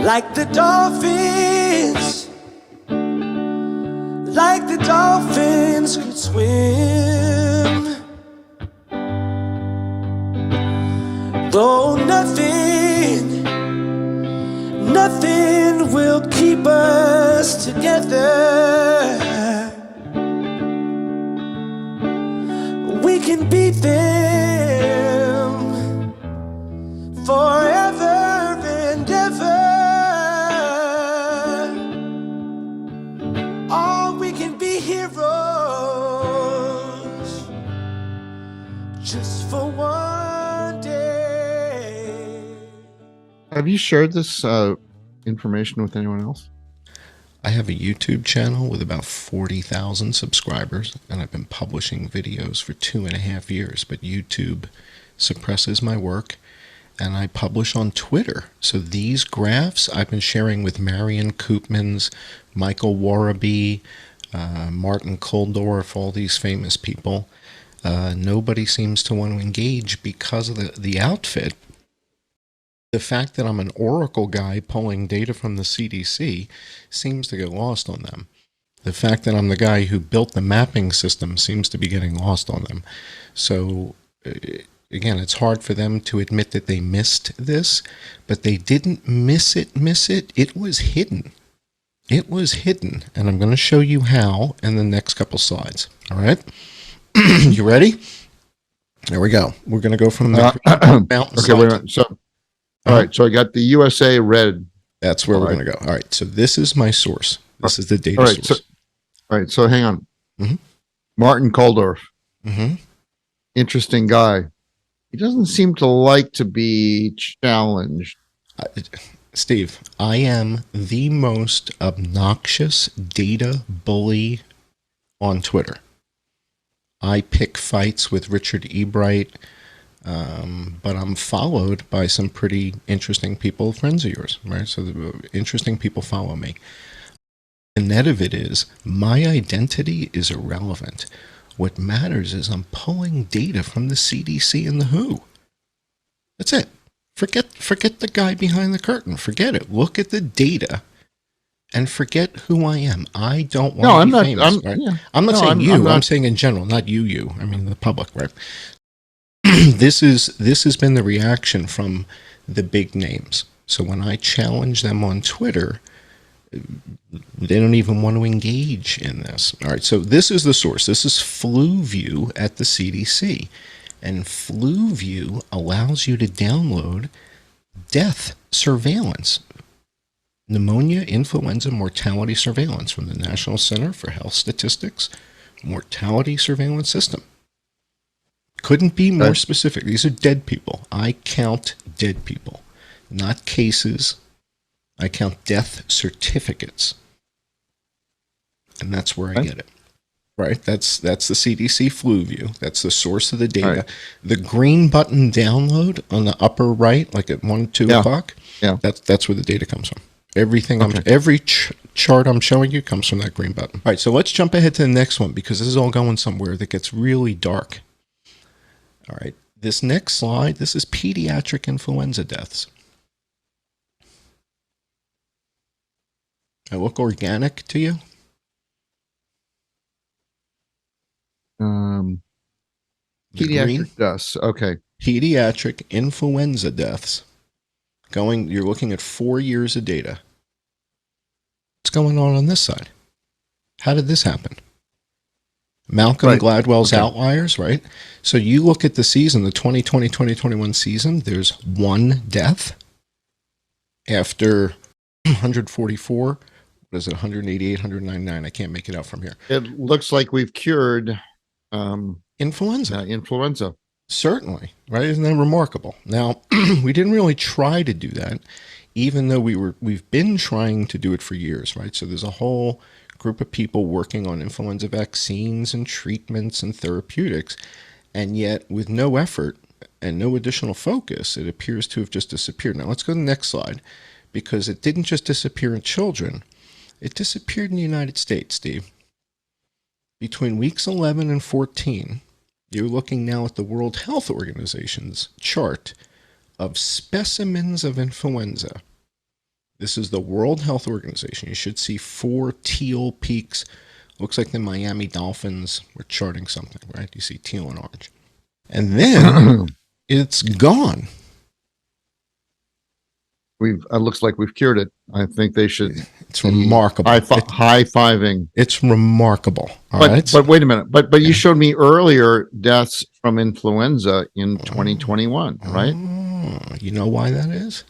like the dolphins, like the dolphins could swim. Though nothing will keep us together, we can beat them forever and ever. Oh, we can be heroes just for one day. Have you shared this information with anyone else? I have a YouTube channel with about 40,000 subscribers, and I've been publishing videos for 2.5 years, but YouTube suppresses my work, and I publish on Twitter. So these graphs I've been sharing with Marion Koopmans, Michael Warraby, Martin Kulldorff, all these famous people. Nobody seems to want to engage because of the outfit. The fact that I'm an Oracle guy pulling data from the CDC seems to get lost on them. The fact that I'm the guy who built the mapping system seems to be getting lost on them. So, again, it's hard for them to admit that they missed this, but they didn't miss it. It was hidden. It was hidden, and I'm going to show you how in the next couple slides. All right? You ready? There we go. We're going to go from the mountain. Okay, wait a minute. So, all right, so I got the USA red. That's where we're going to go. All right, so this is my source. This is the data source. All right, so hang on. Mm-hmm. Martin Kulldorff. Mm-hmm. Interesting guy. He doesn't seem to like to be challenged. Steve, I am the most obnoxious data bully on Twitter. I pick fights with Richard Ebright, but I'm followed by some pretty interesting people, friends of yours, right? So the interesting people follow me. The net of it is my identity is irrelevant. What matters is I'm pulling data from the CDC and the WHO. That's it. Forget the guy behind the curtain. Forget it. Look at the data and forget who I am. I don't want to be famous. I'm not saying you. I'm saying in general, not you. I mean the public, right? This has been the reaction from the big names. So when I challenge them on Twitter, they don't even want to engage in this. All right, so this is the source. This is FluView at the CDC. And FluView allows you to download death surveillance, pneumonia, influenza, mortality surveillance from the National Center for Health Statistics, mortality surveillance system. Couldn't be more specific. These are dead people. I count dead people, not cases. I count death certificates. And that's where I get it. Right? That's the CDC FluView. That's the source of the data. Right. The green button download on the upper right, like at 1, 2 o'clock, that's where the data comes from. Everything, every chart I'm showing you comes from that green button. All right, so let's jump ahead to the next one because this is all going somewhere that gets really dark. All right, this next slide, this is pediatric influenza deaths. I look organic to you? Pediatric deaths. Okay. Pediatric influenza deaths. You're looking at 4 years of data. What's going on this side? How did this happen? Malcolm Gladwell's outliers, right? So you look at the season, the 2020-2021 season, there's 1 death after 144. What is it, 188, 199? I can't make it out from here. It looks like we've cured influenza. Influenza. Certainly, right? Isn't that remarkable? Now, we didn't really try to do that, even though we've been trying to do it for years, right? So there's a whole group of people working on influenza vaccines and treatments and therapeutics, and yet with no effort and no additional focus, it appears to have just disappeared. Now, let's go to the next slide, because it didn't just disappear in children. It disappeared in the United States, Steve. Between weeks 11 and 14, you're looking now at the World Health Organization's chart of specimens of influenza This is the World Health Organization. You should see 4 teal peaks. Looks like the Miami Dolphins were charting something, right? You see teal and orange. And then it's gone. It looks like we've cured it. I think they should. It's remarkable. High-fiving. It's remarkable. But wait a minute. But you showed me earlier deaths from influenza in 2021, right? You know why that is?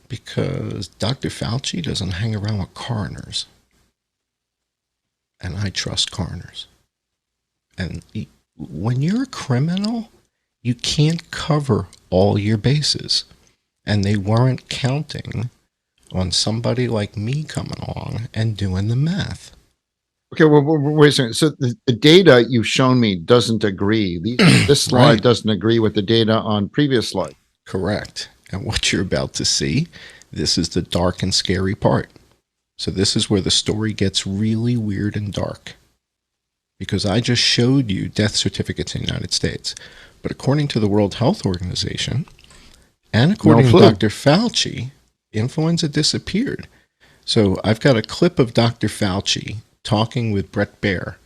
Because Dr. Fauci doesn't hang around with coroners. And I trust coroners. And when you're a criminal, you can't cover all your bases. And they weren't counting on somebody like me coming along and doing the math. Okay, well, wait a second. So the data you've shown me doesn't agree. This slide Right. doesn't agree with the data on previous slide. Correct. And what you're about to see, this is the dark and scary part. So this is where the story gets really weird and dark. Because I just showed you death certificates in the United States. But according to the World Health Organization, and according to Dr. Fauci, influenza disappeared. So I've got a clip of Dr. Fauci talking with Brett Baer.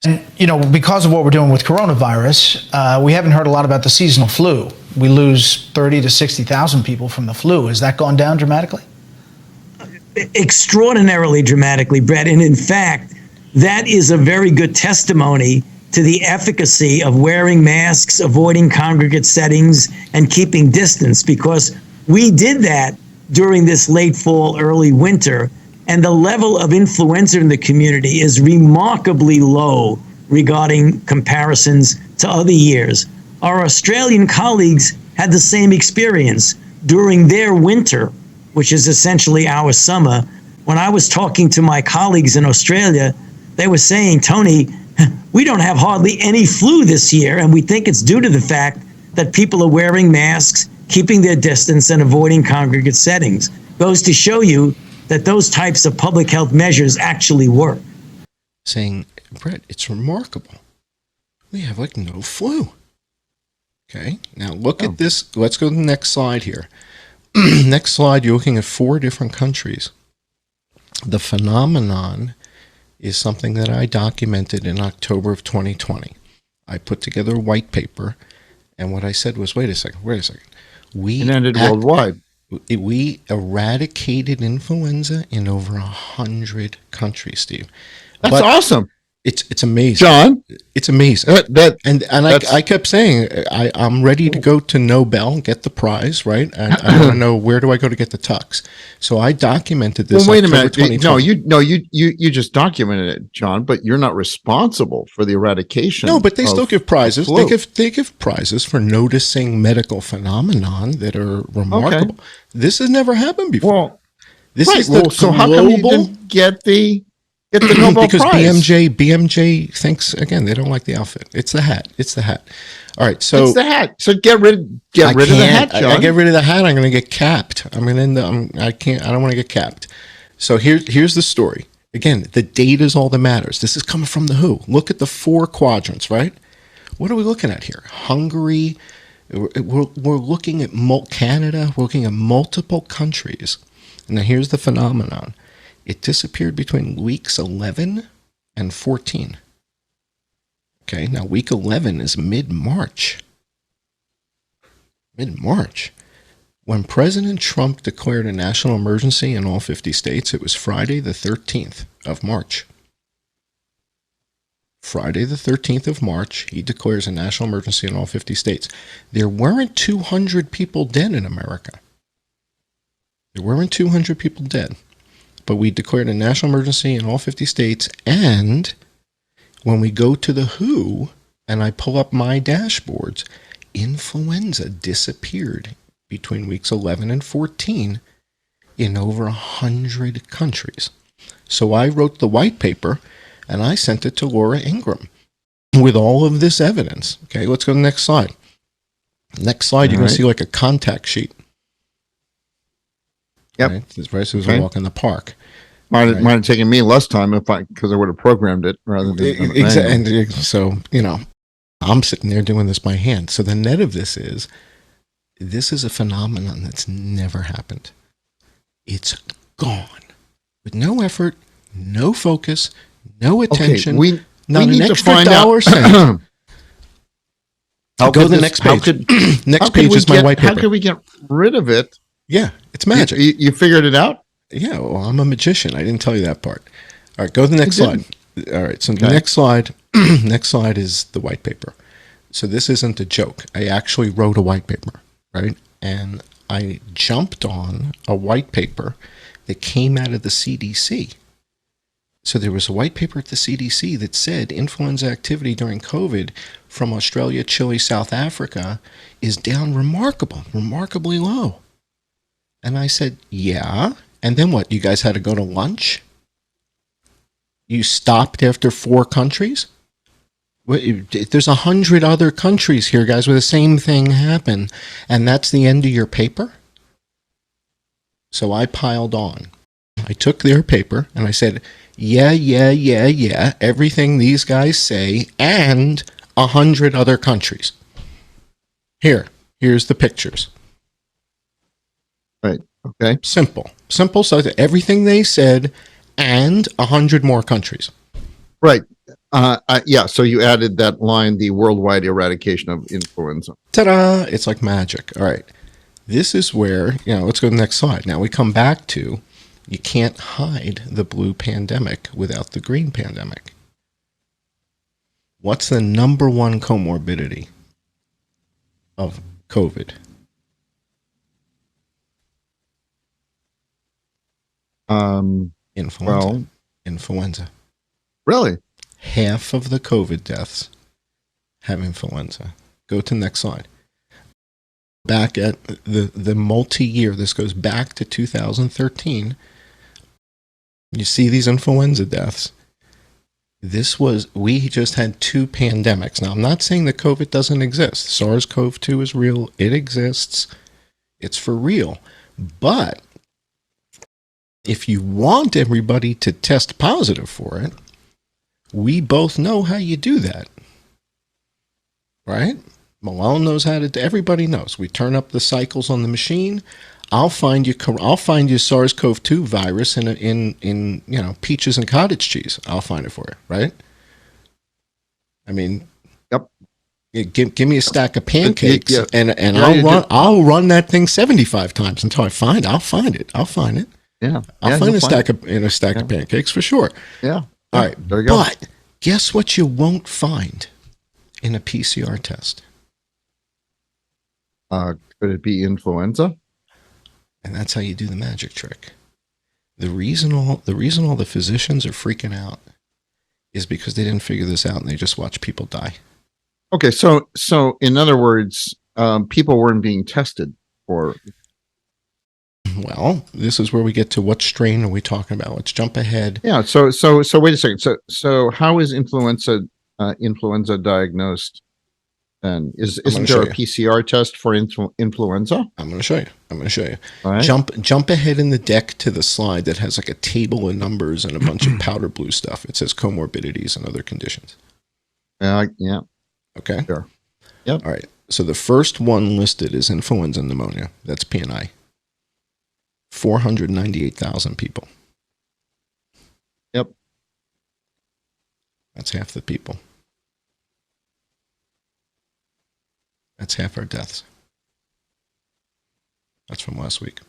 And, because of what we're doing with coronavirus, we haven't heard a lot about the seasonal flu. We lose 30 to 60,000 people from the flu. Has that gone down dramatically? Extraordinarily dramatically, Brett. And in fact, that is a very good testimony to the efficacy of wearing masks, avoiding congregate settings, and keeping distance, because we did that during this late fall, early winter, and the level of influenza in the community is remarkably low regarding comparisons to other years. Our Australian colleagues had the same experience during their winter, which is essentially our summer. When I was talking to my colleagues in Australia, they were saying, Tony, we don't have hardly any flu this year, and we think it's due to the fact that people are wearing masks, keeping their distance, and avoiding congregate settings. Goes to show you that those types of public health measures actually work. Saying, Brett, it's remarkable. We have like no flu. Okay, now look at this. Let's go to the next slide here. Next slide, you're looking at 4 different countries. The phenomenon is something that I documented in October of 2020. I put together a white paper, and what I said was, wait a second. It ended worldwide. We eradicated influenza in over 100 countries, Steve. That's awesome. It's amazing, John. It's amazing. I kept saying I'm ready to go to Nobel and get the prize, right? And I want to know, where do I go to get the tux? So I documented this. Well, wait a October minute. 2020. You just documented it, John. But you're not responsible for the eradication. No, but they still give prizes. flu. They give prizes for noticing medical phenomenon that are remarkable. Okay. This has never happened before. Well, this right. is the So how come you didn't get the Nobel because Prize? BMJ thinks, again, they don't like the outfit. It's the hat. All right, so It's the hat. So get rid of the hat, John. I get rid of the hat. I'm going to get capped. I don't want to get capped. So here's the story. Again, the data is all that matters. This is coming from the WHO. Look at the 4 quadrants, right? What are we looking at here? Hungary. We're looking at Canada. We're looking at multiple countries. Now here's the phenomenon. It disappeared between weeks 11 and 14. Okay, now week 11 is mid-March. When President Trump declared a national emergency in all 50 states, it was Friday the 13th of March. Friday the 13th of March, he declares a national emergency in all 50 states. There weren't 200 people dead in America. But we declared a national emergency in all 50 states, and when we go to the WHO and I pull up my dashboards, influenza disappeared between weeks 11 and 14 in over 100 countries. So I wrote the white paper and I sent it to Laura Ingraham with all of this evidence. Okay, let's go to the next slide. Next slide, you're going to see like a contact sheet. Yep. Right? This is as we walk in the park. Might have taken me less time because I would have programmed it rather than Exactly. And so, I'm sitting there doing this by hand. So the net of this is a phenomenon that's never happened. It's gone with no effort, no focus, no attention, we not need an to extra find dollar out. cent. How Go to could the this- next how page. could- Next how could page we is my get- white How paper. could we get rid of it? Yeah, it's magic. You figured it out? Yeah, well, I'm a magician. I didn't tell you that part. All right, go to the next You slide. All right, so the Okay. next slide, next slide is the white paper. So this isn't a joke. I actually wrote a white paper, right? And I jumped on a white paper that came out of the CDC. So there was a white paper at the CDC that said influenza activity during COVID from Australia, Chile, South Africa is down remarkably low. And I said, yeah. And then what? You guys had to go to lunch? You stopped after 4 countries? There's 100 other countries here, guys, where the same thing happened. And that's the end of your paper? So I piled on. I took their paper and I said, yeah, everything these guys say, and 100 other countries. Here's the pictures. Right. Okay. Simple. So everything they said, and 100 more countries. Right. Yeah. So you added that line, the worldwide eradication of influenza. Ta-da! It's like magic. All right. This is where, let's go to the next slide. Now we come back to, you can't hide the blue pandemic without the green pandemic. What's the number one comorbidity of COVID? Influenza. Well, Influenza. really? Half of the COVID deaths have influenza. Go to the next slide. Back at the multi-year, this goes back to 2013. You see these influenza deaths. We just had 2 pandemics. Now, I'm not saying that COVID doesn't exist. SARS-CoV-2 is real. It exists. It's for real. But if you want everybody to test positive for it, we both know how you do that. Right? Malone knows how to. Everybody knows. We turn up the cycles on the machine. I'll find you SARS-CoV-2 virus in peaches and cottage cheese. I'll find it for you, right? I mean, Yep. Give me a stack of pancakes, Yeah. and Yeah, I'll run that thing 75 times until I'll find it. Yeah. I'll find you'll a stack of pancakes for sure. Yeah. All right, There you go. but guess what you won't find in a PCR test? Could it be influenza? And that's how you do the magic trick. The reason all the physicians are freaking out is because they didn't figure this out and they just watch people die. Okay. So in other words, people weren't being tested for. Well, this is where we get to what strain are we talking about? Let's jump ahead. Yeah. So wait a second. So how is influenza diagnosed? Then isn't there show a you. PCR test for influenza? I'm going to show you. All right. Jump ahead in the deck to the slide that has like a table of numbers and a bunch of powder blue stuff. It says comorbidities and other conditions. Yeah. Okay. Sure. Yep. All right. So the first one listed is influenza pneumonia. That's PNI. 498,000 people. Yep. That's half the people. That's half our deaths. That's from last week.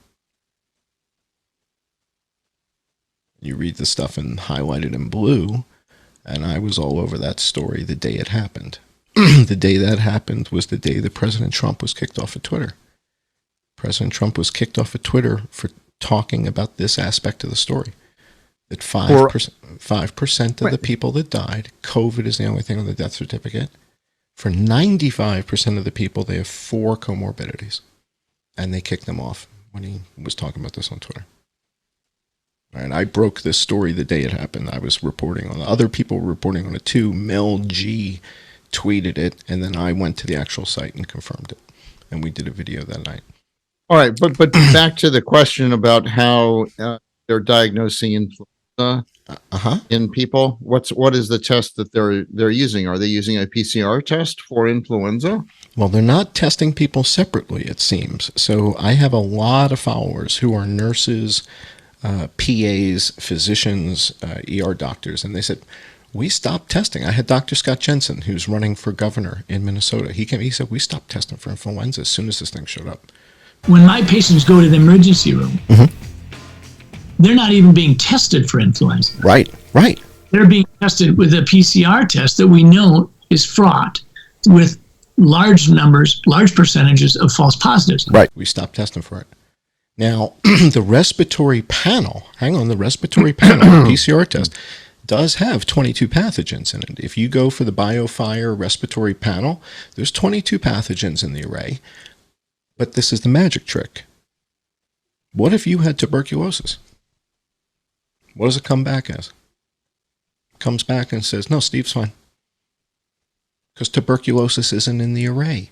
You read the stuff and highlighted in blue, and I was all over that story the day it happened. The day that happened was the day that President Trump was kicked off of Twitter. President Trump was kicked off of Twitter for talking about this aspect of the story. That 5% of the people that died, COVID is the only thing on the death certificate. For 95% of the people, they have 4 comorbidities. And they kicked them off when he was talking about this on Twitter. And I broke this story the day it happened. I was reporting on it. Other people were reporting on it too. Mel G tweeted it, and then I went to the actual site and confirmed it. And we did a video that night. All right, but back to the question about how they're diagnosing influenza. in people? What is the test that they're using? Are they using a PCR test for influenza? Well, they're not testing people separately, it seems. So I have a lot of followers who are nurses, PAs, physicians, ER doctors, and they said, we stopped testing. I had Dr. Scott Jensen, who's running for governor in Minnesota. He said, we stopped testing for influenza as soon as this thing showed up. When my patients go to the emergency room, they're not even being tested for influenza. Right. They're being tested with a PCR test that we know is fraught with large percentages of false positives. Right. We stopped testing for it. Now, the respiratory panel, the respiratory panel, PCR test, does have 22 pathogens in it. If you go for the BioFire respiratory panel, there's 22 pathogens in the array. But this is the magic trick. What if you had tuberculosis? What does it come back as? It comes back and says, no, Steve's fine. Because tuberculosis isn't in the array.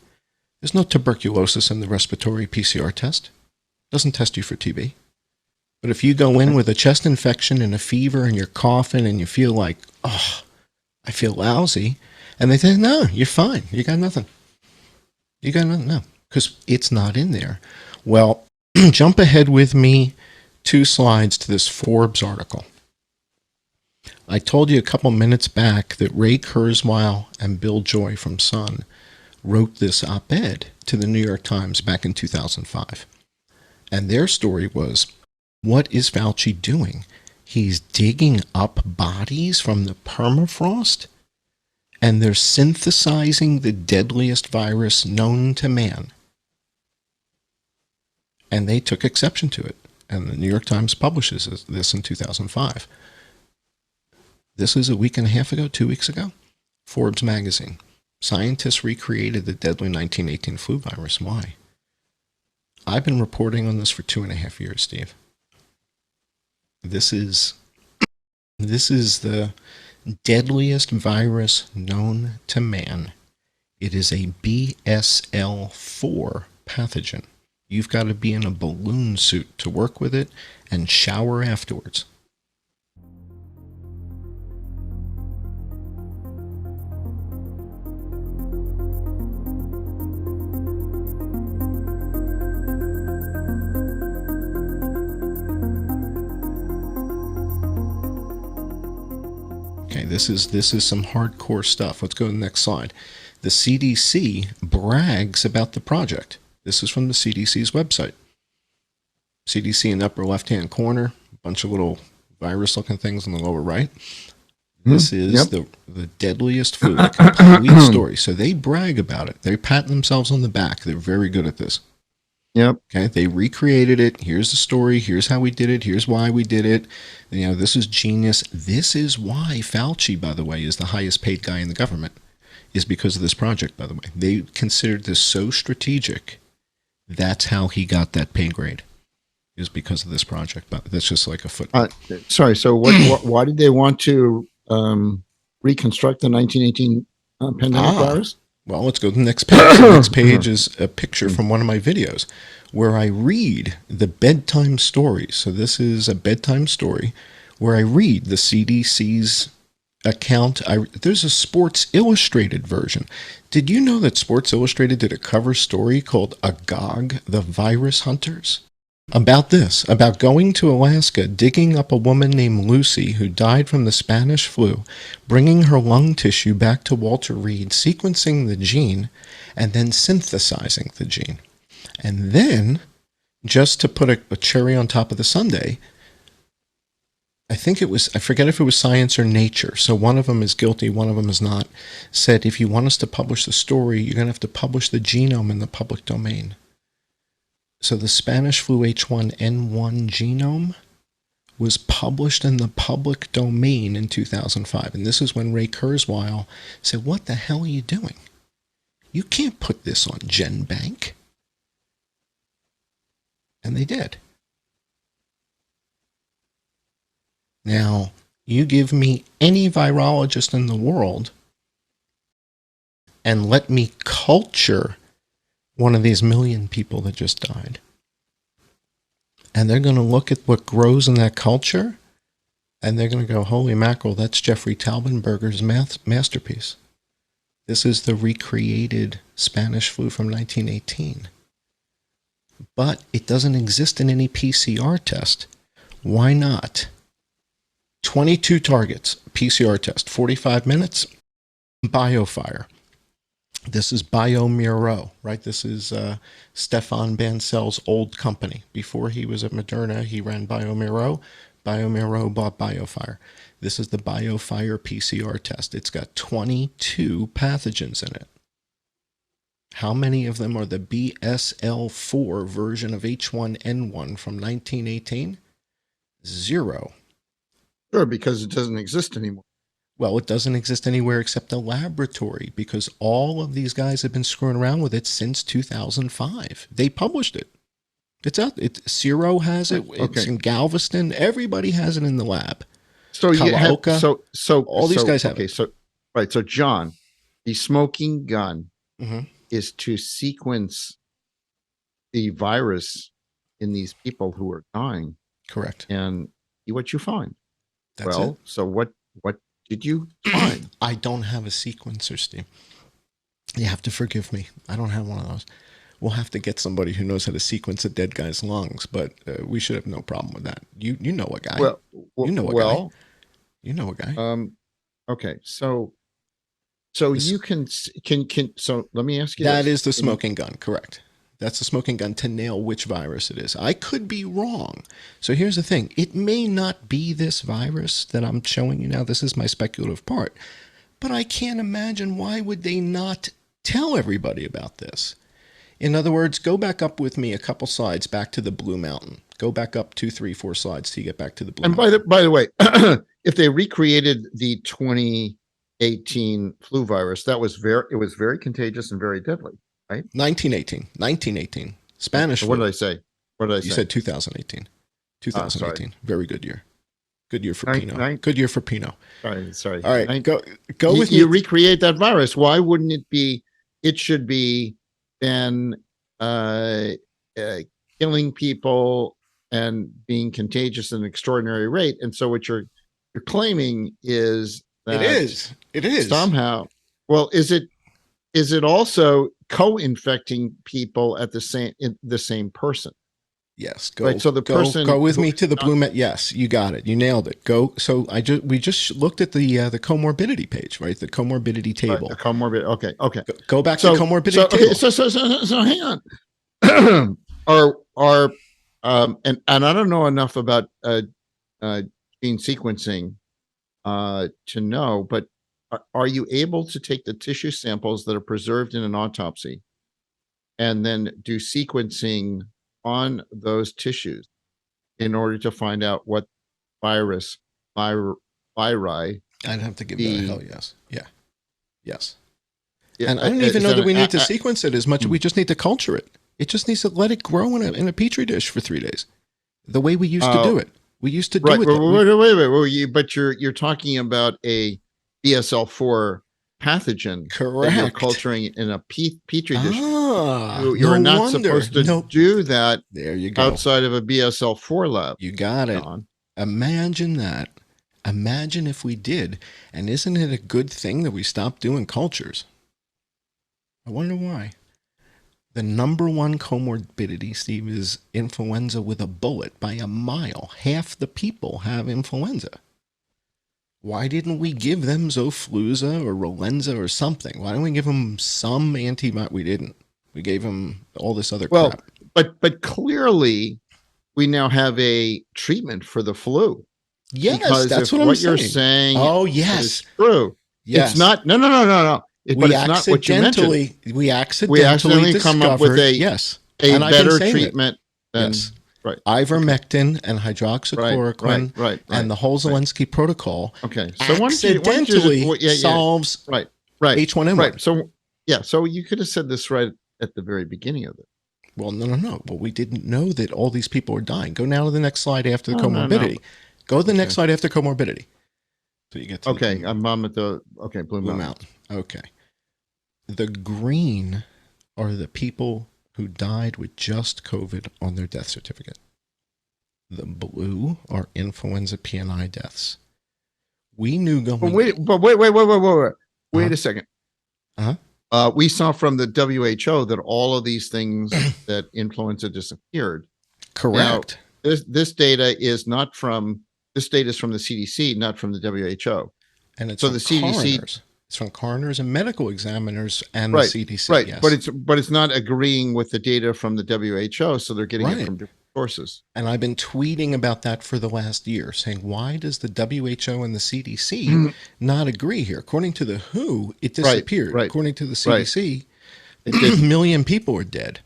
There's no tuberculosis in the respiratory PCR test. It doesn't test you for TB. But if you go in with a chest infection and a fever and you're coughing and you feel like, oh, I feel lousy, and they say, no, you're fine. You got nothing. No, because it's not in there. Well, jump ahead with me 2 slides to this Forbes article. I told you a couple minutes back that Ray Kurzweil and Bill Joy from Sun wrote this op-ed to the New York Times back in 2005. And their story was, what is Fauci doing? He's digging up bodies from the permafrost, and they're synthesizing the deadliest virus known to man. And they took exception to it. And the New York Times publishes this in 2005. This is a week and a half ago, 2 weeks ago. Forbes magazine. Scientists recreated the deadly 1918 flu virus. Why? I've been reporting on this for 2.5 years, Steve. This is the deadliest virus known to man. It is a BSL-4 pathogen. You've got to be in a balloon suit to work with it and shower afterwards. Okay, this is some hardcore stuff. Let's go to the next slide. The CDC brags about the project. This is from the CDC's website. CDC in the upper left-hand corner, a bunch of little virus-looking things in the lower right. This is the deadliest flu, the complete story. So they brag about it. They pat themselves on the back. They're very good at this. Yep. Okay, they recreated it. Here's the story. Here's how we did it. Here's why we did it. You know, this is genius. This is why Fauci, by the way, is the highest paid guy in the government, is because of this project, by the way. They considered this so strategic. That's how he got that pay grade, is because of this project. But that's just like a footnote. Sorry. So why did they want to reconstruct the 1918 pandemic virus? Well, let's go to the next page. The next page is a picture from one of my videos where I read the bedtime story. So this is a bedtime story where I read the CDC's account. There's a Sports Illustrated version. Did you know that Sports Illustrated did a cover story called Agog, the Virus Hunters? About this, about going to Alaska, digging up a woman named Lucy who died from the Spanish flu, bringing her lung tissue back to Walter Reed, sequencing the gene, and then synthesizing the gene. And then, just to put a cherry on top of the sundae, I forget if it was Science or Nature, so one of them is guilty, one of them is not, said, if you want us to publish the story, you're going to have to publish the genome in the public domain. So the Spanish flu H1N1 genome was published in the public domain in 2005. And this is when Ray Kurzweil said, what the hell are you doing? You can't put this on GenBank. And they did. Now, you give me any virologist in the world and let me culture one of these million people that just died. And they're going to look at what grows in that culture, And they're going to go, holy mackerel, that's Jeffrey Taubenberger's masterpiece. This is the recreated Spanish flu from 1918. But it doesn't exist in any PCR test. Why not? 22 targets, PCR test, 45 minutes, BioFire. This is BioMiro, right? This is Stefan Bancel's old company. Before he was at Moderna, he ran BioMiro. BioMiro bought BioFire. This is the BioFire PCR test. It's got 22 pathogens in it. How many of them are the BSL-4 version of H1N1 from 1918? 0. Sure, because it doesn't exist anymore. Well, it doesn't exist anywhere except the laboratory because all of these guys have been screwing around with it since 2005. They published it. It's out. Ciro has it. It's in Galveston. Everybody has it in the lab. So you have all these guys have okay, it. So John, the smoking gun Mhm. is to sequence the virus in these people who are dying Correct. and see what you find. That's well, it. so what did you find? I don't have a sequencer, Steve. You have to forgive me. I don't have one of those. We'll have to get somebody who knows how to sequence a dead guy's lungs, but we should have no problem with that. You know a guy. Well, you know a guy. You know a guy. Okay, so you can so let me ask you that this. is the smoking gun, correct? That's the smoking gun to nail which virus it is. I could be wrong. So here's the thing. It may not be this virus that I'm showing you now. This is my speculative part. But I can't imagine why would they not tell everybody about this? In other words, go back up with me a couple slides back to the Blue Mountain. Go back up 2, 3, 4 slides till you get back to the Blue Mountain. And by the way, if they recreated the 2018 flu virus, it was very contagious and very deadly, right? 1918. Spanish flu. What did I say? You said 2018. 2018. Very good year. Good year for Pinot. Good year for Pinot. Sorry. All right, go with you me. recreate that virus. Why wouldn't it be? It should be then killing people and being contagious at an extraordinary rate. And so what you're claiming is that it is somehow. Well, is it also co-infecting people at the same person? Yes. Go. Right. So the person go with me to the Blue Met. Yes, you got it. You nailed it. Go. So we just looked at the comorbidity page, right? The comorbidity table. Right, the comorbidity. Okay. Go back to the comorbidity table. So hang on. And I don't know enough about gene sequencing to know, but are you able to take the tissue samples that are preserved in an autopsy and then do sequencing on those tissues in order to find out what viri? I'd have to give that a hell yes. Yeah. Yes. Yeah, and I don't even know that we need to sequence it as much. We just need to culture it. It just needs to let it grow in a petri dish for 3 days. The way we used to do it. We used to do it. Wait. But you're talking about a BSL-4 pathogen. Correct. That you're culturing in a petri dish. You're not supposed to do that. There you go. Outside of a BSL-4 lab. You got it. John. Imagine that. Imagine if we did. And isn't it a good thing that we stopped doing cultures? I wonder why. The number one comorbidity, Steve, is influenza with a bullet by a mile. Half the people have influenza. Why didn't we give them Zofluza or Rolenza or something? Why didn't we give them some antibiotic? We didn't. We gave them all this other crap. But clearly, we now have a treatment for the flu. Yes, because that's if what I'm saying. You're saying. Oh, yes, is true. Yes. It's not. No. But it's not what you mentioned. We accidentally come up with a better treatment than right ivermectin and hydroxychloroquine right, and the whole Zelensky protocol. Okay, so accidentally solves H1N1. Right. So you could have said this right at the very beginning of it. Well, no. Well, we didn't know that all these people are dying. Go now to the next slide after the comorbidity. Go to the next slide after comorbidity. So you get to I'm at the Blue Mountain. Okay. The green are the people who died with just COVID on their death certificate. The blue are influenza PNI deaths. We knew going. But wait. Wait Uh-huh. a second. Uh-huh. We saw from the WHO that all of these things that influenza disappeared. Correct. Now, this data is from the CDC, not from the WHO. And it's so from the CDC. coroners. It's from coroners and medical examiners and Right, the CDC. right. Yes. But it's not agreeing with the data from the WHO, so they're getting it from different sources. And I've been tweeting about that for the last year, saying, why does the WHO and the CDC not agree here? According to the WHO, it disappeared. Right. According to the CDC, a million people are dead.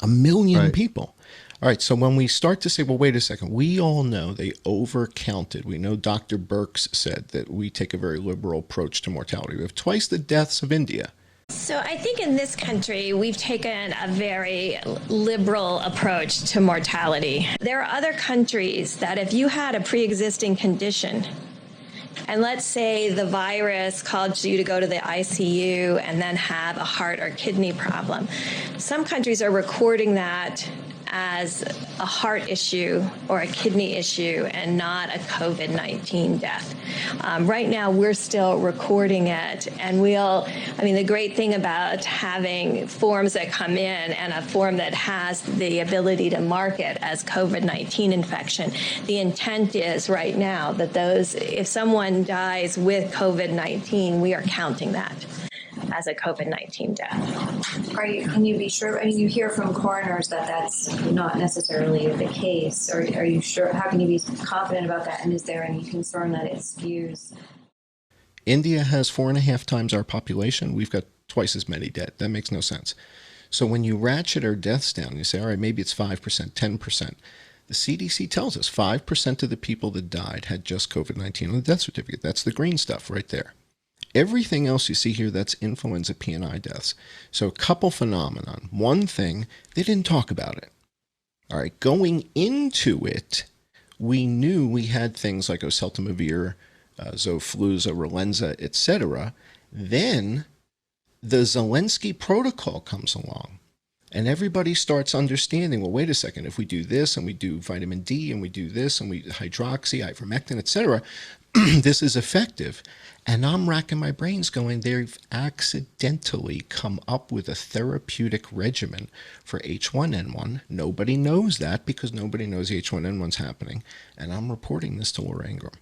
1 million people. All right, so when we start to say, well, wait a second, we all know they overcounted. We know Dr. Birx said that we take a very liberal approach to mortality. We have twice the deaths of India. So I think in this country, we've taken a very liberal approach to mortality. There are other countries that if you had a pre-existing condition, and let's say the virus caused you to go to the ICU and then have a heart or kidney problem, some countries are recording that as a heart issue or a kidney issue and not a COVID-19 death. Right now, we're still recording it, and the great thing about having forms that come in and a form that has the ability to mark it as COVID-19 infection, the intent is right now that if someone dies with COVID-19, we are counting that as a COVID-19 death. Can you be sure? I mean, you hear from coroners that that's not necessarily the case. Or are you sure? How can you be confident about that? And is there any concern that it skews? India has 4.5 times our population. We've got twice as many dead. That makes no sense. So when you ratchet our deaths down, you say, all right, maybe it's 5%, 10%. The CDC tells us 5% of the people that died had just COVID-19 on the death certificate. That's the green stuff right there. Everything else you see here, that's influenza PNI deaths. So a couple phenomenon. One thing, they didn't talk about it. All right, going into it, we knew we had things like oseltamivir, Zofluza, Relenza, etc. Then the Zelensky protocol comes along, and everybody starts understanding, well, wait a second, if we do this, and we do vitamin D, and we do this, and we hydroxy, ivermectin, etc., this is effective. And I'm racking my brains going, they've accidentally come up with a therapeutic regimen for H1N1. Nobody knows that because nobody knows H1N1's happening. And I'm reporting this to Laura Ingraham.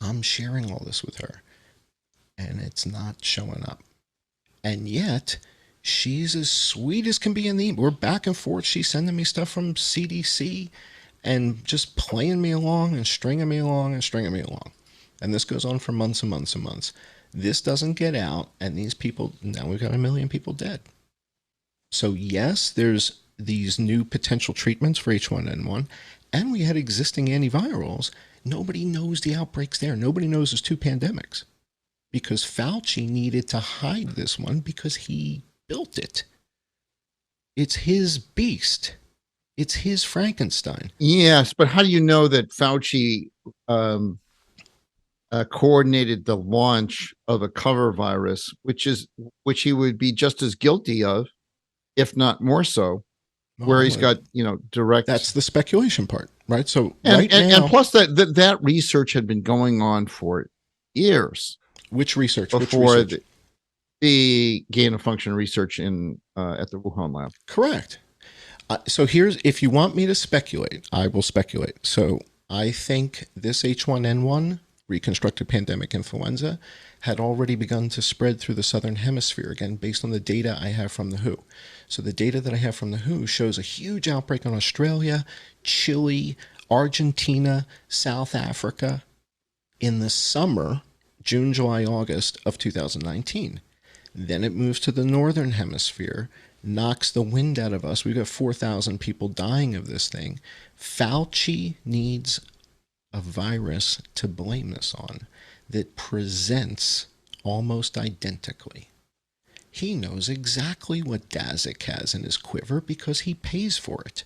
I'm sharing all this with her. And it's not showing up. And yet, she's as sweet as can be in the... We're back and forth. She's sending me stuff from CDC and just playing me along and stringing me along and stringing me along. And this goes on for months and months and months. This doesn't get out, and these people, now we've got 1 million people dead. So yes, there's these new potential treatments for H1N1, and we had existing antivirals. Nobody knows the outbreak's there. Nobody knows there's 2 pandemics. Because Fauci needed to hide this one because he built it. It's his beast. It's his Frankenstein. Yes, but how do you know that Fauci coordinated the launch of a cover virus, which he would be just as guilty of, if not more so, where he's got direct. That's the speculation part, right? So and plus that research had been going on for years. Which research? Before the gain of function research in at the Wuhan lab. Correct. So if you want me to speculate, I will speculate. So I think this H1N1 reconstructed pandemic influenza had already begun to spread through the southern hemisphere, again, based on the data I have from the WHO. So the data that I have from the WHO shows a huge outbreak in Australia, Chile, Argentina, South Africa in the summer, June, July, August of 2019. Then it moves to the northern hemisphere, knocks the wind out of us. We've got 4,000 people dying of this thing. Fauci needs a virus to blame this on that presents almost identically. He knows exactly what Dazik has in his quiver because he pays for it.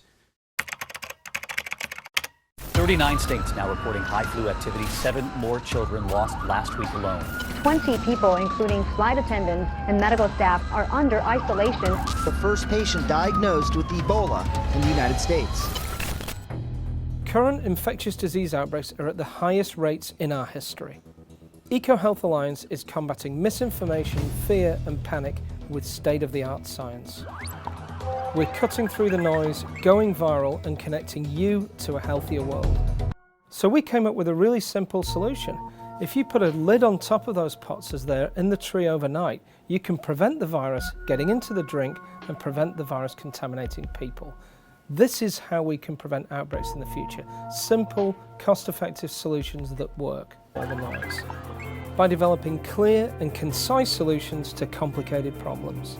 39 states now reporting high flu activity. 7 more children lost last week alone. 20 people, including flight attendants and medical staff, are under isolation. The first patient diagnosed with Ebola in the United States. current infectious disease outbreaks are at the highest rates in our history. EcoHealth Alliance is combating misinformation, fear and panic with state-of-the-art science. We're cutting through the noise, going viral and connecting you to a healthier world. So we came up with a really simple solution. If you put a lid on top of those pots as they're in the tree overnight, you can prevent the virus getting into the drink and prevent the virus contaminating people. This is how we can prevent outbreaks in the future. Simple, cost-effective solutions that work all the noise. By developing clear and concise solutions to complicated problems.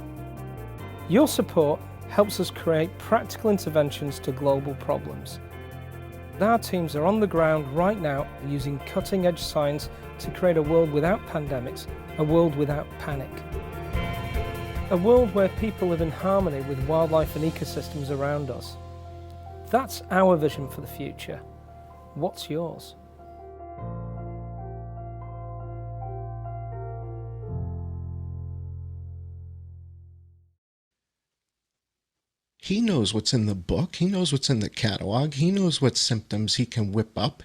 Your support helps us create practical interventions to global problems. Our teams are on the ground right now using cutting-edge science to create a world without pandemics, a world without panic. A world where people live in harmony with wildlife and ecosystems around us. That's our vision for the future. What's yours? He knows what's in the book. He knows what's in the catalog. He knows what symptoms he can whip up.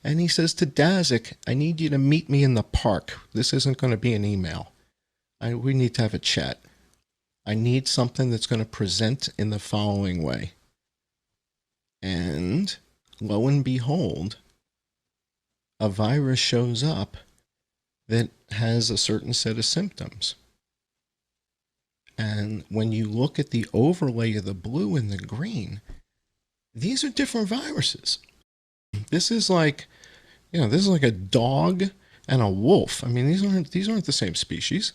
And he says to Dazik, I need you to meet me in the park. This isn't going to be an email. We need to have a chat. I need something that's going to present in the following way. And lo and behold, a virus shows up that has a certain set of symptoms. And when you look at the overlay of the blue and the green, these are different viruses. This is like, this is like a dog and a wolf. I mean, these aren't the same species.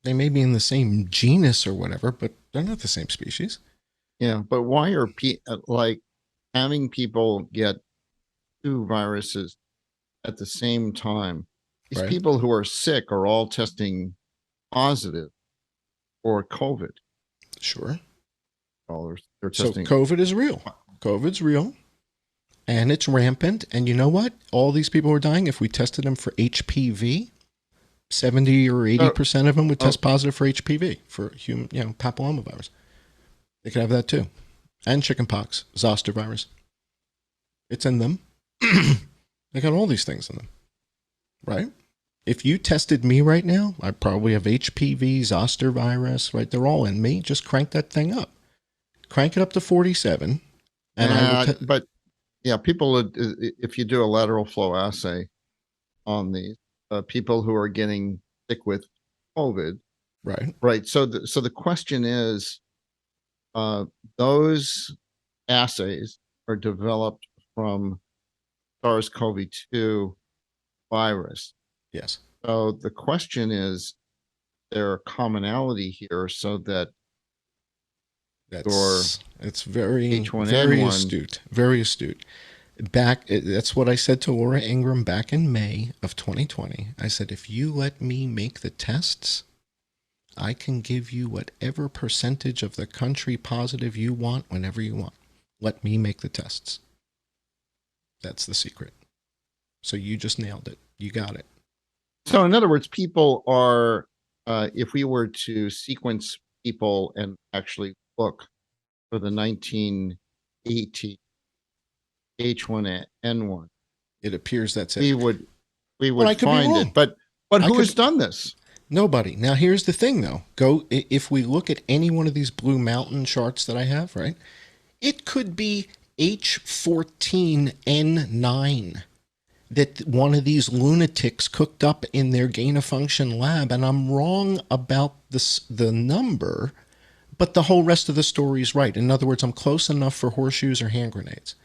They may be in the same genus or whatever, but they're not the same species. Yeah, but why are like having people get two viruses at the same time? These Right. people who are sick are all testing positive for COVID. Sure. Oh, they're So testing. COVID is real. COVID's real. And it's rampant. And you know what? All these people were dying. If we tested them for HPV, 70 or 80% of them would test positive for HPV, for human, papillomavirus. They could have that too. And chickenpox, zoster virus. It's in them. They got all these things in them. Right? If you tested me right now, I probably have HPV, zoster virus, right? They're all in me. Just crank that thing up. Crank it up to 47. And but yeah, people, if you do a lateral flow assay on these people who are getting sick with COVID, right. So the question is, those assays are developed from SARS-CoV-2 virus. Yes. So the question is, there a commonality here so that it's very H1N1 astute. Very astute. That's what I said to Laura Ingram back in May of 2020. I said, if you let me make the tests, I can give you whatever percentage of the country positive you want whenever you want. Let me make the tests. That's the secret. So you just nailed it. You got it. So in other words, people are, if we were to sequence people and actually look for the 1980 H1N1, it appears that's it. We would find it. But who has done this? Nobody. Now here's the thing though. If we look at any one of these Blue Mountain charts that I have, right? It could be H14N9 that one of these lunatics cooked up in their gain-of-function lab, and I'm wrong about the number, but the whole rest of the story is right. In other words, I'm close enough for horseshoes or hand grenades,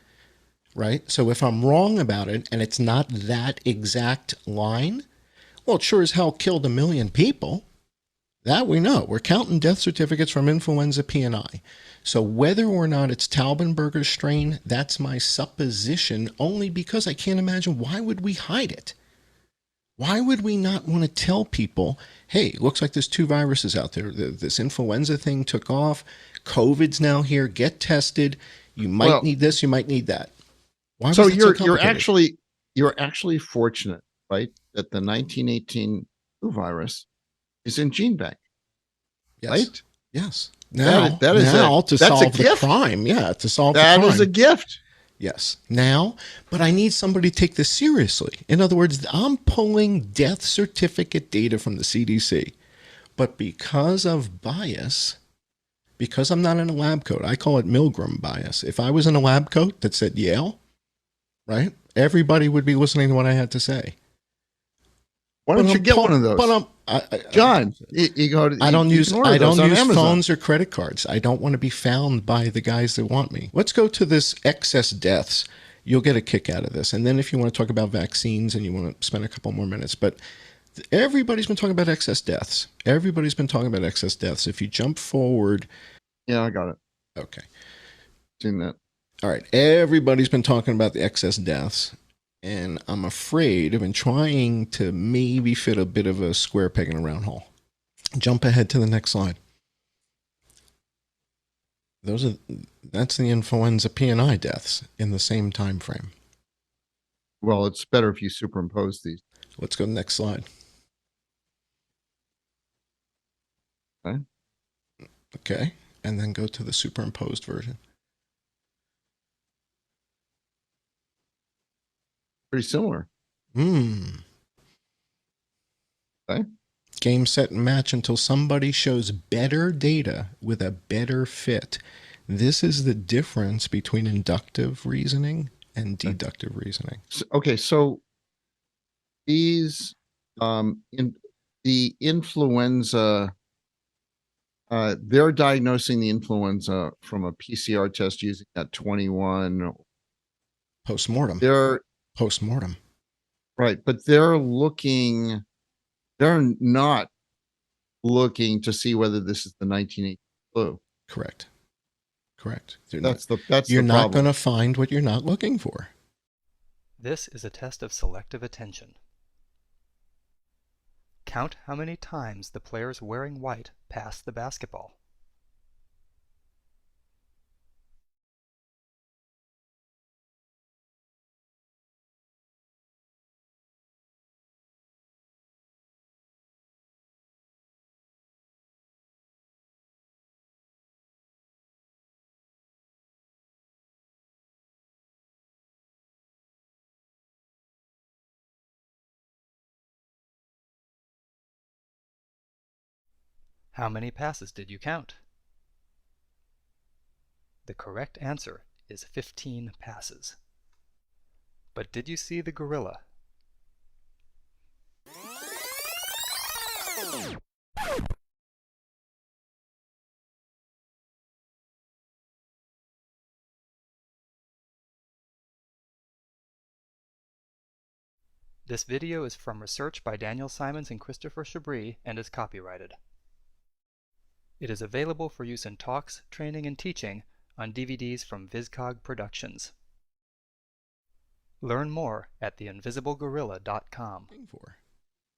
right? So if I'm wrong about it, and it's not that exact line, well, it sure as hell killed 1 million people. That we know. We're counting death certificates from influenza P and I. So whether or not it's Taubenberger's strain, that's my supposition, only because I can't imagine why would we hide it? Why would we not want to tell people, hey, looks like there's 2 viruses out there. This influenza thing took off. COVID's now here. Get tested. You might need this. You might need that. Why so was it so you're actually fortunate, right, that the 1918 flu virus is in gene bank, right? Yes. That's a solve the gift. crime. Yeah, to solve the That crime. is a gift. Yes. Now, but I need somebody to take this seriously. In other words, I'm pulling death certificate data from the CDC. But because of bias, because I'm not in a lab coat, I call it Milgram bias. If I was in a lab coat that said Yale, right? Everybody would be listening to what I had to say. Why don't you get one of those? But John, you go to. I don't use Amazon. phones or credit cards. I don't want to be found by the guys that want me. Let's go to this excess deaths. You'll get a kick out of this. And then if you want to talk about vaccines and you want to spend a couple more minutes, but everybody's been talking about excess deaths. Everybody's been talking about excess deaths. If you jump forward. Yeah, I got it. Okay. Seen that. All right. Everybody's been talking about the excess deaths. And I'm afraid I've been trying to maybe fit a bit of a square peg in a round hole. Jump ahead to the next slide. That's the influenza P&I deaths in the same time frame. Well, it's better if you superimpose these. Let's go to the next slide. Okay. Okay. And then go to the superimposed version. Pretty similar. Okay. Game, set, and match until somebody shows better data with a better fit. This is the difference between inductive reasoning and deductive reasoning. So these in the influenza, they're diagnosing the influenza from a PCR test using that 21 postmortem. They're postmortem, right? But they're not looking to see whether this is the 1980 flu. Correct. You're not going to find what you're not looking for. This is a test of selective attention. Count how many times the players wearing white pass the basketball. How many passes did you count? The correct answer is 15 passes. But did you see the gorilla? This video is from research by Daniel Simons and Christopher Chabris and is copyrighted. It is available for use in talks, training, and teaching on DVDs from VisCog Productions. Learn more at theinvisiblegorilla.com.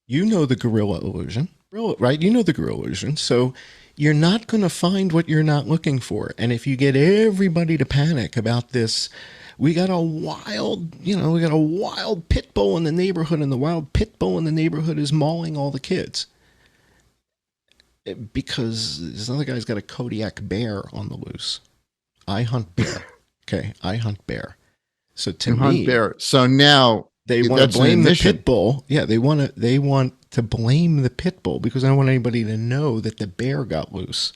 You know the gorilla illusion, right? You know the gorilla illusion. So you're not going to find what you're not looking for. And if you get everybody to panic about this, we got a wild pit bull in the neighborhood, and the wild pit bull in the neighborhood is mauling all the kids. Because this other guy's got a Kodiak bear on the loose. I hunt bear. Okay, I hunt bear. So to me, hunt bear. So now they want to blame the pit bull. Yeah, they want to blame the pit bull because I don't want anybody to know that the bear got loose.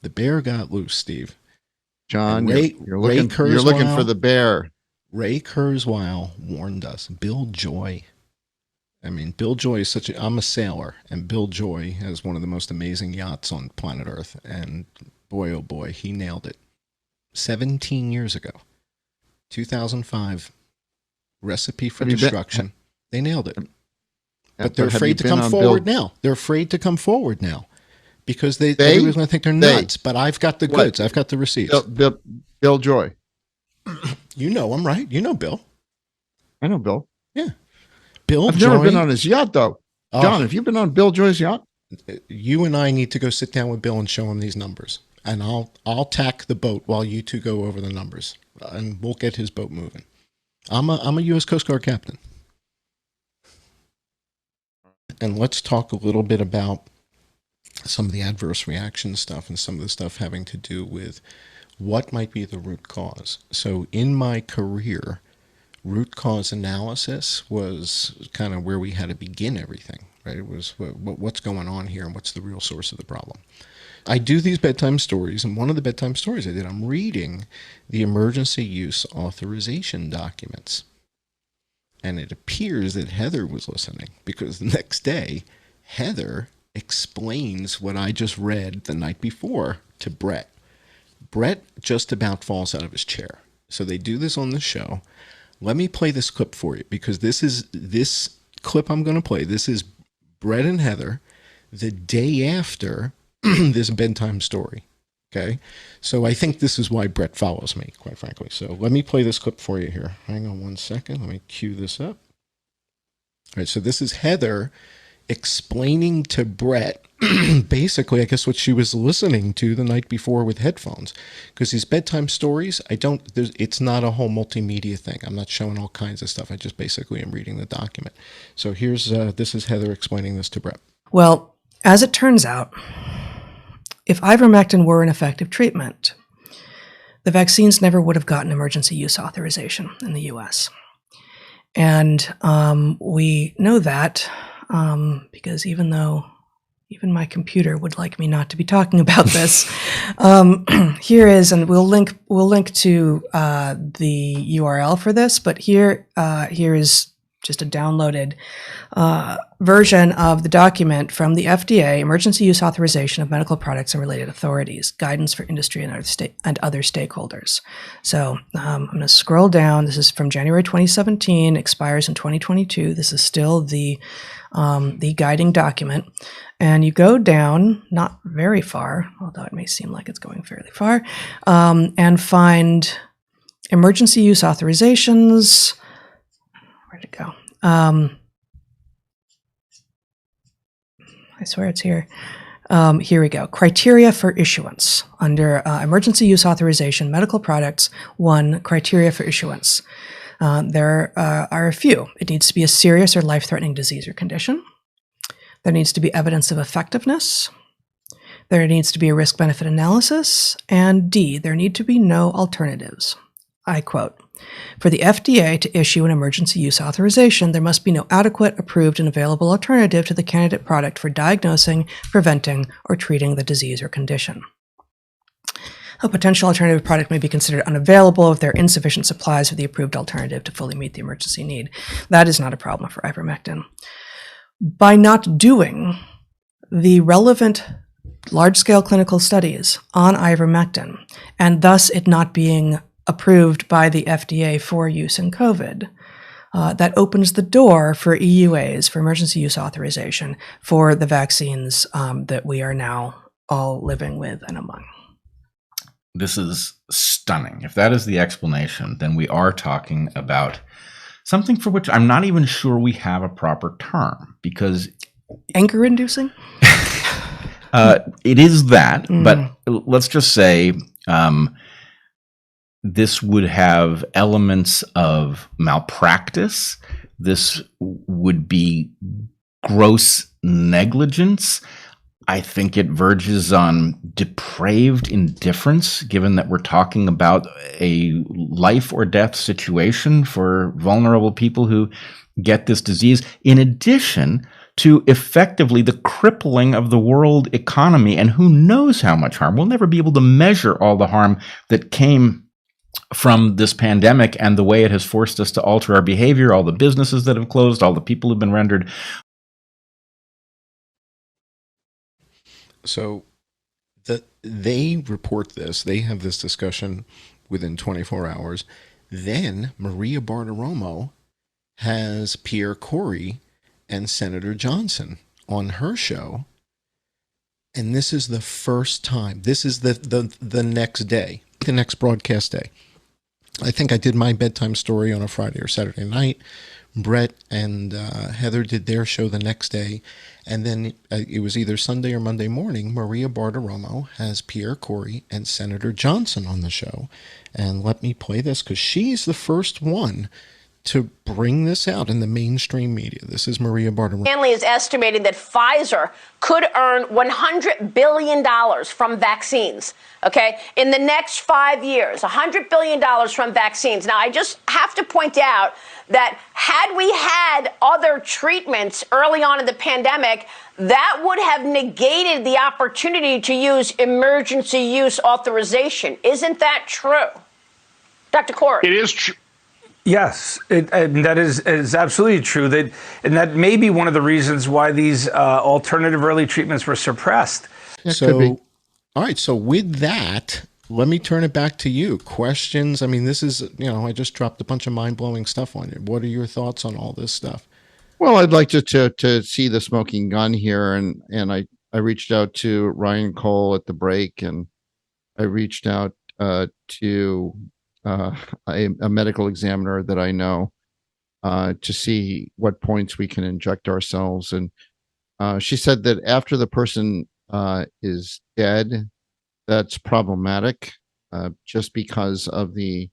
The bear got loose, Steve. John, you're looking for the bear. Ray Kurzweil warned us. Bill Joy. I mean, Bill Joy is I'm a sailor, and Bill Joy has one of the most amazing yachts on planet Earth. And boy, oh boy, he nailed it. 17 years ago, 2005, Recipe for Destruction. They nailed it. But they're afraid to come forward now. They're afraid to come forward now because everybody's going to think they're nuts. But I've got the goods. I've got the receipts. Bill Joy. You know him, right? You know Bill. I know Bill. Yeah. I've never been on his yacht, though. John, have you been on Bill Joy's yacht? You and I need to go sit down with Bill and show him these numbers. And I'll tack the boat while you two go over the numbers. And we'll get his boat moving. I'm a U.S. Coast Guard captain. And let's talk a little bit about some of the adverse reaction stuff and some of the stuff having to do with what might be the root cause. So in my career, root cause analysis was kind of where we had to begin everything, right? It was what's going on here and what's the real source of the problem. I do these bedtime stories, and one of the bedtime stories I did, I'm reading the emergency use authorization documents. And it appears that Heather was listening, because the next day, Heather explains what I just read the night before to Brett. Brett just about falls out of his chair. So they do this on the show. Let me play this clip for you, because this clip I'm going to play. This is Brett and Heather the day after this bedtime story. Okay, so I think this is why Brett follows me, quite frankly. So let me play this clip for you here. Hang on one second. Let me cue this up. All right, so this is Heather explaining to Brett basically, I guess, what she was listening to the night before with headphones. Because these bedtime stories, it's not a whole multimedia thing. I'm not showing all kinds of stuff. I just basically am reading the document. So this is Heather explaining this to Brett. Well, as it turns out, if ivermectin were an effective treatment, the vaccines never would have gotten emergency use authorization in the US. And we know that because even my computer would like me not to be talking about this, here is, and we'll link to the URL for this, but here is just a downloaded version of the document from the FDA, Emergency Use Authorization of Medical Products and Related Authorities, Guidance for Industry and Other Stakeholders. So I'm going to scroll down. This is from January 2017, expires in 2022. This is still the guiding document. And you go down, not very far, although it may seem like it's going fairly far, and find emergency use authorizations. Where'd it go? I swear it's here. Here we go. Criteria for issuance. Under emergency use authorization, medical products, 1, criteria for issuance. There are a few. It needs to be a serious or life-threatening disease or condition. There needs to be evidence of effectiveness. There needs to be a risk-benefit analysis. And D, there need to be no alternatives. I quote, "For the FDA to issue an emergency use authorization, there must be no adequate, approved, and available alternative to the candidate product for diagnosing, preventing, or treating the disease or condition. A potential alternative product may be considered unavailable if there are insufficient supplies of the approved alternative to fully meet the emergency need." That is not a problem for ivermectin. By not doing the relevant large-scale clinical studies on ivermectin, and thus it not being approved by the FDA for use in COVID, that opens the door for EUAs, for emergency use authorization, for the vaccines that we are now all living with and among. This is stunning. If that is the explanation, then we are talking about something for which I'm not even sure we have a proper term, because anger-inducing? It is that, but let's just say this would have elements of malpractice. This would be gross negligence. I think it verges on depraved indifference, given that we're talking about a life or death situation for vulnerable people who get this disease, in addition to effectively the crippling of the world economy, and who knows how much harm. We'll never be able to measure all the harm that came from this pandemic and the way it has forced us to alter our behavior, all the businesses that have closed, all the people who've been rendered. So they report this. They have this discussion within 24 hours. Then Maria Bartiromo has Pierre Corey and Senator Johnson on her show. And this is the first time. This is the next day, the next broadcast day. I think I did my bedtime story on a Friday or Saturday night. Brett and Heather did their show the next day. And then it was either Sunday or Monday morning, Maria Bartiromo has Pierre Corey and Senator Johnson on the show. And let me play this, because she's the first one to bring this out in the mainstream media. This is Maria Bartiromo. Stanley is estimating that Pfizer could earn $100 billion from vaccines, okay, in the next 5 years, $100 billion from vaccines. Now, I just have to point out that had we had other treatments early on in the pandemic, that would have negated the opportunity to use emergency use authorization. Isn't that true? Dr. Corey? It is true. Yes, and that is absolutely true. And that may be one of the reasons why these alternative early treatments were suppressed. So, all right. So with that, let me turn it back to you. Questions? I mean, this is, I just dropped a bunch of mind-blowing stuff on you. What are your thoughts on all this stuff? Well, I'd like to see the smoking gun here, and I reached out to Ryan Cole at the break, and I reached out to a medical examiner that I know to see what points we can inject ourselves. And she said that after the person is dead, that's problematic just because of the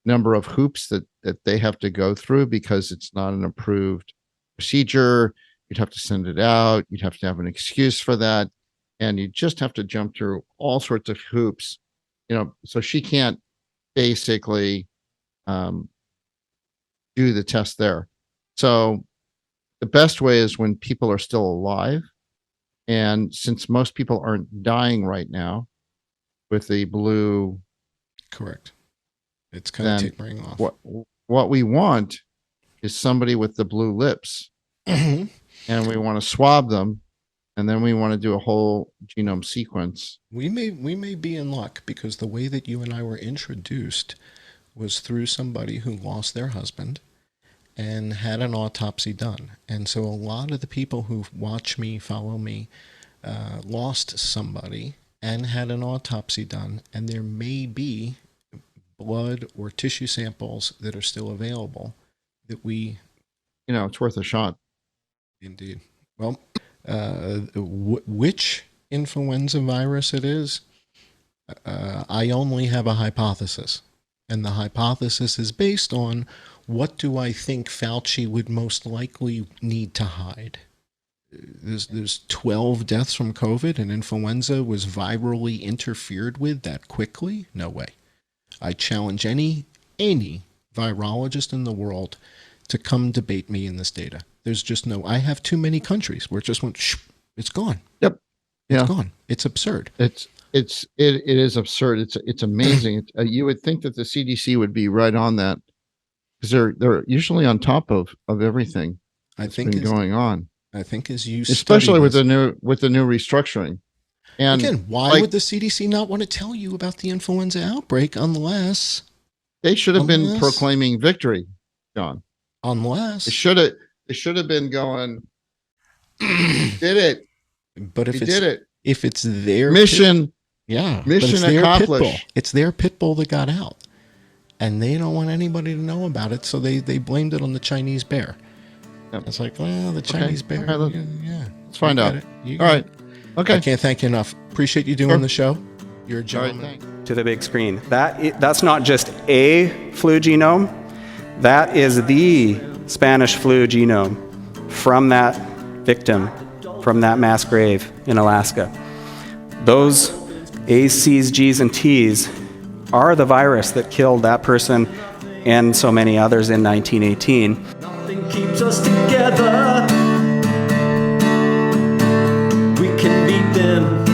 number of hoops that they have to go through, because it's not an approved procedure. You'd have to send it out. You'd have to have an excuse for that. And you just have to jump through all sorts of hoops, so she can't basically do the test there. So the best way is when people are still alive. And since most people aren't dying right now with the blue, correct, it's kind of tapering off. What we want is somebody with the blue lips, and we want to swab them, and then we want to do a whole genome sequence. We may be in luck, because the way that you and I were introduced was through somebody who lost their husband and had an autopsy done. And so a lot of the people who watch me, follow me, lost somebody and had an autopsy done, and there may be blood or tissue samples that are still available that we... it's worth a shot. Indeed. Well, which influenza virus it is, I only have a hypothesis. And the hypothesis is based on what do I think Fauci would most likely need to hide. There's 12 deaths from COVID, and influenza was virally interfered with that quickly? No way. I challenge any virologist in the world to come debate me in this data. There's just no, I have too many countries where it just went, it's gone. Yep. It's gone. It's absurd. It is absurd. It's amazing. You would think that the CDC would be right on that, because they're usually on top of everything that's been going on. I think as you especially with the new restructuring. And again, why would the CDC not want to tell you about the influenza outbreak unless they should have been proclaiming victory, John? Unless they should have been going, did it. But if it's their mission, mission accomplished. It's their pit bull that got out, and they don't want anybody to know about it, so they blamed it on the Chinese bear. Yep. It's like, well, the Chinese bear. Right, let's find out. All right. Okay. I can't thank you enough. Appreciate you doing the show. You're a gentleman. To the big screen. That's not just a flu genome. That is the Spanish flu genome from that victim, from that mass grave in Alaska. Those A's, C's, G's, and T's are the virus that killed that person and so many others in 1918. Nothing keeps us together. We can beat them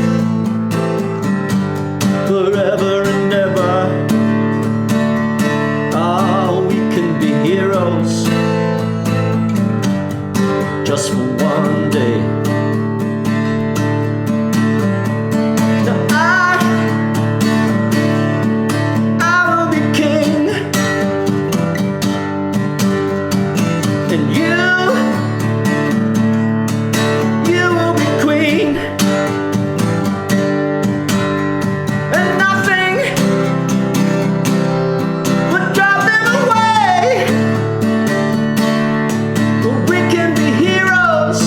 forever and ever. Oh, we can be heroes just for one day. Now I will be king, and you will be queen, and nothing would drive them away. But we can be heroes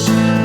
wish